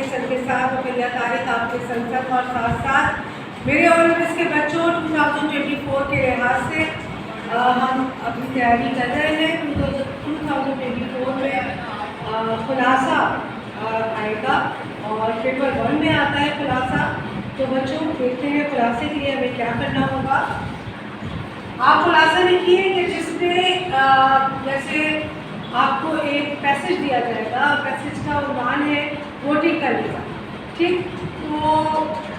فیصل کے ساتھ رقیہ طارق آپ کے سنسد اور ساتھ ساتھ میرے اور اس کے بچوں 2024 کے لحاظ سے ہم اپنی تیاری کر رہے ہیں. 2024 میں خلاصہ آئے گا اور پیپر 1 میں آتا ہے خلاصہ. تو بچوں دیکھتے ہیں خلاصے کے لیے ہمیں کیا کرنا ہوگا. آپ خلاصہ لکھیے کہ جس میں جیسے آپ کو ایک پیسج دیا جائے گا. پیسج کا عنوان ہے ووٹنگ کرنے کا. ٹھیک, تو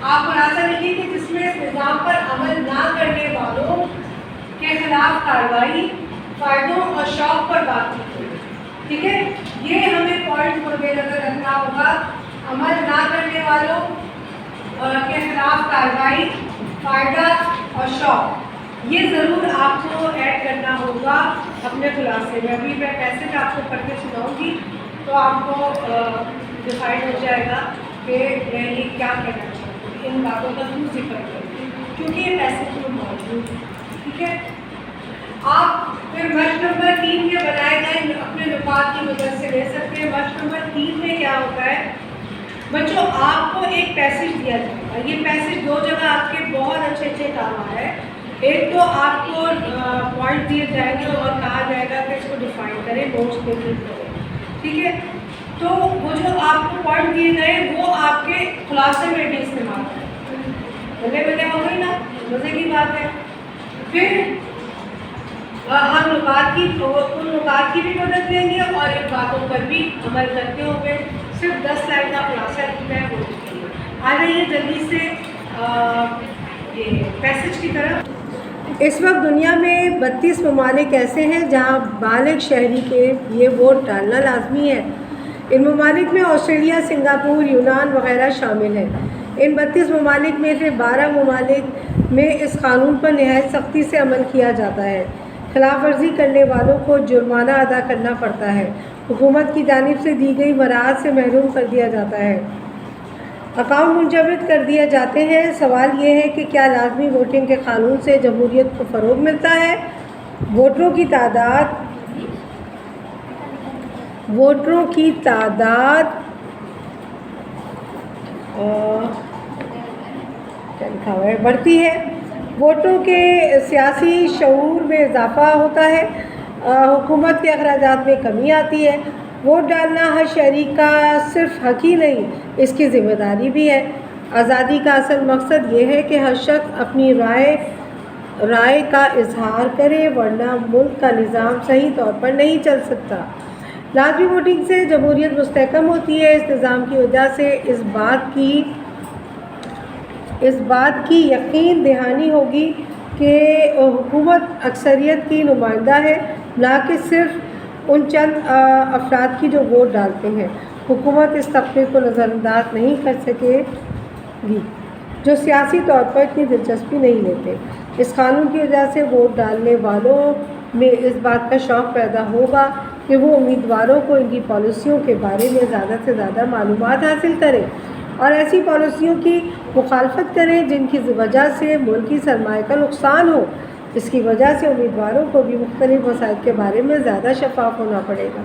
آپ خلاصہ لکھیے کہ جس میں نظام پر عمل نہ کرنے والوں کے خلاف کارروائی, فائدوں اور شوق پر بات کی. ٹھیک ہے, یہ ہمیں پوائنٹ مد نظر رکھنا ہوگا. عمل نہ کرنے والوں کے خلاف کارروائی, فائدہ اور شوق, یہ ضرور آپ کو ایڈ کرنا ہوگا اپنے خلاصے میں. ابھی میں پیسج آپ کو پڑھ کے سناؤں گی تو آپ کو ڈیفائن ہو جائے گا کہ میں یہ کیا کہنا چاہوں گی, ان باتوں کا کیوں ذکر کروں کیونکہ یہ پیسج میں موجود ہے. ٹھیک ہے, آپ پھر مشق نمبر 3 کے بنائے گئے اپنے نکات کی مدد سے لے سکتے ہیں. مشق نمبر 3 میں کیا ہوتا ہے بچوں, آپ کو ایک پیسج دیا جائے گا. یہ پیسج دو جگہ آپ کے بہت اچھے اچھے کام آ رہا ہے. ایک تو آپ کو پوائنٹ دیے جائیں گے اور کہا جائے گا کہ اس کو ڈیفائن کریں, نوٹس پہ کلک کریں. ٹھیک ہے, تو وہ جو آپ کو پوائنٹ دیے گئے وہ آپ کے خلاصے میں بھی استعمال کریں. بلے بلے ہو گئی نا, مزے کی بات ہے. پھر ہم ان نکات کی بھی مدد لیں گے اور ان باتوں پر بھی عمل کرتے ہوئے صرف 10 لائن کا خلاصہ لکھنا ہے وہ لکھیں گے. آ جائیے جلدی سے یہ پیسج کی طرف. اس وقت دنیا میں 32 ممالک ایسے ہیں جہاں بالغ شہری کے لیے ووٹ ڈالنا لازمی ہے. ان ممالک میں آسٹریلیا, سنگاپور, یونان وغیرہ شامل ہیں. ان 32 ممالک میں سے 12 ممالک میں اس قانون پر نہایت سختی سے عمل کیا جاتا ہے. خلاف ورزی کرنے والوں کو جرمانہ ادا کرنا پڑتا ہے. حکومت کی جانب سے دی گئی مراعات سے محروم کر دیا جاتا ہے. اکاؤنٹ منجمد کر دیے جاتے ہیں. سوال یہ ہے کہ کیا لازمی ووٹنگ کے قانون سے جمہوریت کو فروغ ملتا ہے؟ ووٹروں کی تعداد کیا لکھا ہوا ہے بڑھتی ہے. ووٹروں کے سیاسی شعور میں اضافہ ہوتا ہے. حکومت کے اخراجات میں کمی آتی ہے. ووٹ ڈالنا ہر شہری کا صرف حق ہی نہیں, اس کی ذمہ داری بھی ہے. آزادی کا اصل مقصد یہ ہے کہ ہر شخص اپنی رائے کا اظہار کرے, ورنہ ملک کا نظام صحیح طور پر نہیں چل سکتا. لازمی ووٹنگ سے جمہوریت مستحکم ہوتی ہے. اس نظام کی وجہ سے اس بات کی یقین دہانی ہوگی کہ حکومت اکثریت کی نمائندہ ہے, نہ کہ صرف ان چند افراد کی جو ووٹ ڈالتے ہیں. حکومت اس طبقے کو نظر انداز نہیں کر سکے گی جو سیاسی طور پر اتنی دلچسپی نہیں لیتے. اس قانون کی وجہ سے ووٹ ڈالنے والوں میں اس بات کا شوق پیدا ہوگا کہ وہ امیدواروں کو ان کی پالیسیوں کے بارے میں زیادہ سے زیادہ معلومات حاصل کریں اور ایسی پالیسیوں کی مخالفت کریں جن کی وجہ سے ملکی سرمایہ کا نقصان ہو. اس کی وجہ سے امیدواروں کو بھی مختلف مسائل کے بارے میں زیادہ شفاف ہونا پڑے گا.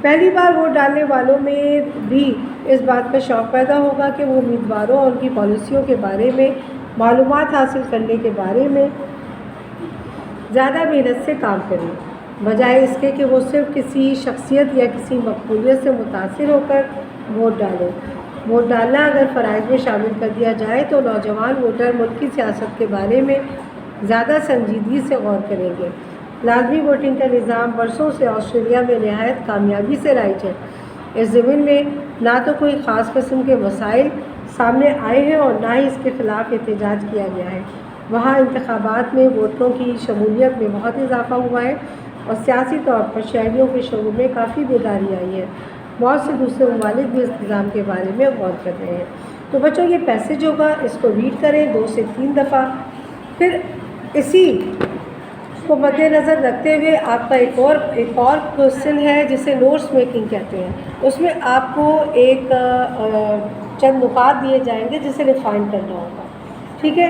پہلی بار ووٹ ڈالنے والوں میں بھی اس بات کا شوق پیدا ہوگا کہ وہ امیدواروں اور ان کی پالیسیوں کے بارے میں معلومات حاصل کرنے کے بارے میں زیادہ محنت سے کام کریں, بجائے اس کے کہ وہ صرف کسی شخصیت یا کسی مقبولیت سے متاثر ہو کر ووٹ ڈالیں. ووٹ ڈالنا اگر فرائض میں شامل کر دیا جائے تو نوجوان ووٹر ملک کی سیاست کے بارے میں زیادہ سنجیدگی سے غور کریں گے. لازمی ووٹنگ کا نظام برسوں سے آسٹریلیا میں نہایت کامیابی سے رائج ہے. اس ضمن میں نہ تو کوئی خاص قسم کے مسائل سامنے آئے ہیں اور نہ ہی اس کے خلاف احتجاج کیا گیا ہے. وہاں انتخابات میں ووٹروں کی شمولیت میں بہت اضافہ ہوا ہے اور سیاسی طور پر شہریوں کے شعور میں کافی بیداری آئی ہے. بہت سے دوسرے ممالک بھی اس نظام کے بارے میں غور کر رہے ہیں. تو بچوں یہ پیسج ہوگا, اس کو ریڈ کریں 2 سے 3 دفعہ. پھر اسی کو مد نظر رکھتے ہوئے آپ کا ایک اور کوشچن ہے جسے نوٹس میکنگ کہتے ہیں. اس میں آپ کو ایک چند نکات دیے جائیں گے جسے ڈیفائن کرنا ہوگا. ٹھیک ہے,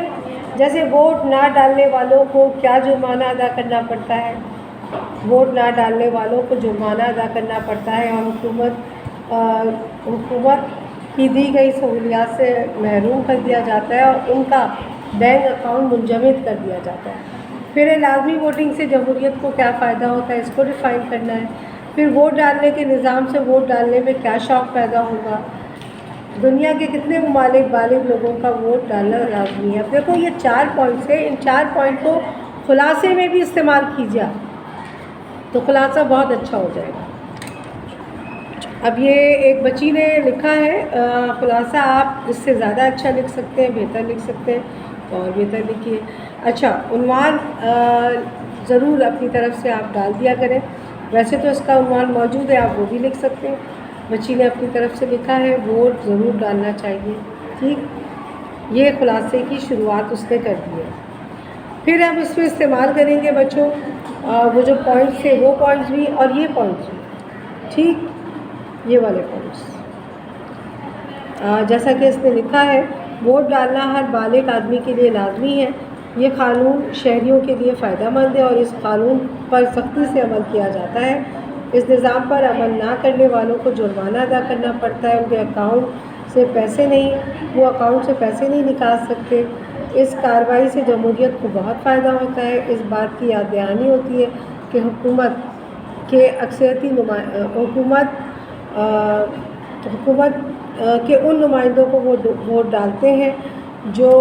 جیسے ووٹ نہ ڈالنے والوں کو کیا جرمانہ ادا کرنا پڑتا ہے. ووٹ نہ ڈالنے والوں کو جرمانہ ادا کرنا پڑتا ہے اور حکومت کی دی گئی سہولیات سے محروم کر دیا جاتا ہے اور ان کا بینک اکاؤنٹ منجمد کر دیا جاتا ہے۔ پھر لازمی ووٹنگ سے جمہوریت کو کیا فائدہ ہوتا ہے، اس کو ڈیفائن کرنا ہے۔ پھر ووٹ ڈالنے کے نظام سے ووٹ ڈالنے میں کیا شوق پیدا ہوگا، دنیا کے کتنے ممالک بالغ لوگوں کا ووٹ ڈالنا لازمی ہے۔ اب دیکھو یہ 4 پوائنٹس ہیں، ان 4 پوائنٹ کو خلاصے میں بھی استعمال کیجیے تو خلاصہ بہت اچھا ہو جائے گا۔ اب یہ ایک بچی نے لکھا ہے خلاصہ آپ اس سے زیادہ اچھا لکھ سکتے ہیں، بہتر لکھ سکتے ہیں اور بہتر لکھیے۔ اچھا عنوان ضرور اپنی طرف سے آپ ڈال دیا کریں، ویسے تو اس کا عنوان موجود ہے، آپ وہ بھی لکھ سکتے ہیں۔ بچی نے اپنی طرف سے لکھا ہے ووٹ ضرور ڈالنا چاہیے، ٹھیک، یہ خلاصے کی شروعات اس نے کر دی ہے۔ پھر ہم اس میں استعمال کریں گے بچوں وہ جو پوائنٹس تھے وہ پوائنٹس بھی اور یہ پوائنٹس بھی، ٹھیک، یہ والے پوائنٹس جیسا کہ اس نے لکھا ہے ووٹ ڈالنا ہر بالغ آدمی کے لیے لازمی ہے، یہ قانون شہریوں کے لیے فائدہ مند ہے اور اس قانون پر سختی سے عمل کیا جاتا ہے۔ اس نظام پر عمل نہ کرنے والوں کو جرمانہ ادا کرنا پڑتا ہے، ان کے اکاؤنٹ سے پیسے نہیں نکال سکتے۔ اس کارروائی سے جمہوریت کو بہت فائدہ ہوتا ہے۔ اس بات کی یاد دہانی ہوتی ہے کہ حکومت کے ان نمائندوں کو وہ ووٹ ڈالتے ہیں جو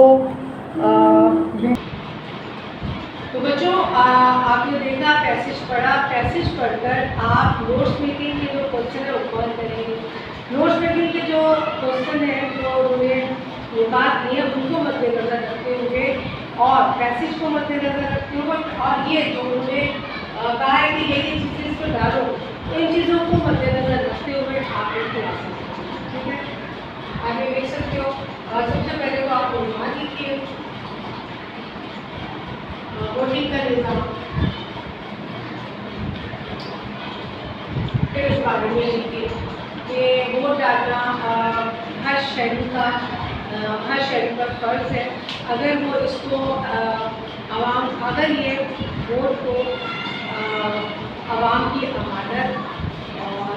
تو بچوں آپ نے دیکھا پیسج پڑھا، پیسج پڑھ کر آپ نوٹس میکنگ کے جو کوشچن ہے وہ کور کریں گے۔ نوٹس میکنگ کے جو کوشچن ہیں جو انہوں نے یہ بات کی ہے ان کو مد نظر رکھتے ہوئے اور پیسج کو مد نظر رکھتے ہوئے اور یہ جو انہوں نے کہا ہے کہ یہ چیزیں اس کو ڈالو، ان چیزوں کو مد نظر رکھتے ہوئے آپ ایک خلاصہ ٹھیک ہے آگے دیکھ سکتے ہو۔ سب سے پہلے تو آپ کو عنوان لکھیے، ووٹنگ کا نظام، پھر اس بارے میں لکھیے کہ ووٹ ڈالنا ہر شہری پر فرض ہے، اگر وہ اس کو اگر یہ ووٹ کو عوام کی امانت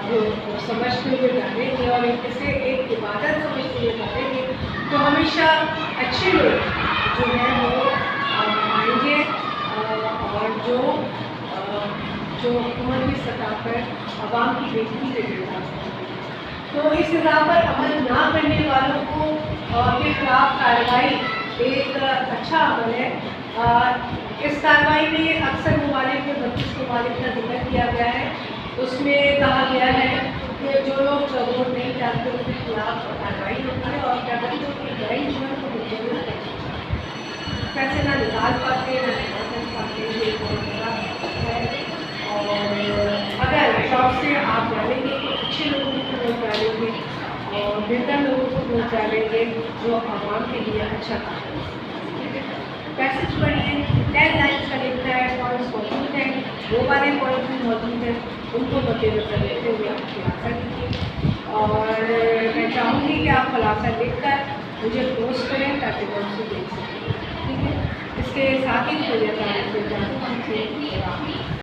جو سمجھتے ہوئے ڈالیں گے اور اسے ایک عبادت سمجھتے ہوئے ڈالیں گے تو ہمیشہ اچھے لوگ جو ہیں وہ آئیں گے اور جو حکومت کی سطح پر عوام کی بہتری کے لیے تو اس نظام پر عمل نہ کرنے والوں کو کے خلاف کارروائی ایک اچھا عمل ہے۔ اس کارروائی میں اکثر ممالک میں 32 ممالک کا ذکر کیا گیا ہے، اس میں کہا گیا ہے کہ جو لوگ ووٹ نہیں ڈالتے ان کے خلاف کارروائی ہوتی ہے اور کیا کرتے ہیں کہ بینک جو ہے وہ منجمد کر پیسے نہ نکال پاتے نہ کر پاتے یہ بہت بڑا ہے۔ اور اگر شوق سے آپ ڈالیں گے تو اچھے لوگوں کو ووٹ ڈالیں گے اور بہتر لوگوں کو ووٹ ڈالیں گے جو عوام کے لیے اچھا کام کریں گے۔ پیسج پڑھیے، 10 لائنس کا لکھنا ہے، پوائنٹس موجود ہیں، وہ والے پوائنٹس بھی موجود ہیں، ان کو مد نظر رکھتے ہوئے آپ خلاصہ لکھیے اور میں چاہوں گی کہ آپ خلاصہ لکھ کر مجھے پوسٹ کریں تاکہ میں اسے دیکھ سکوں، ٹھیک ہے۔ اس کے ساتھ ہی مجھے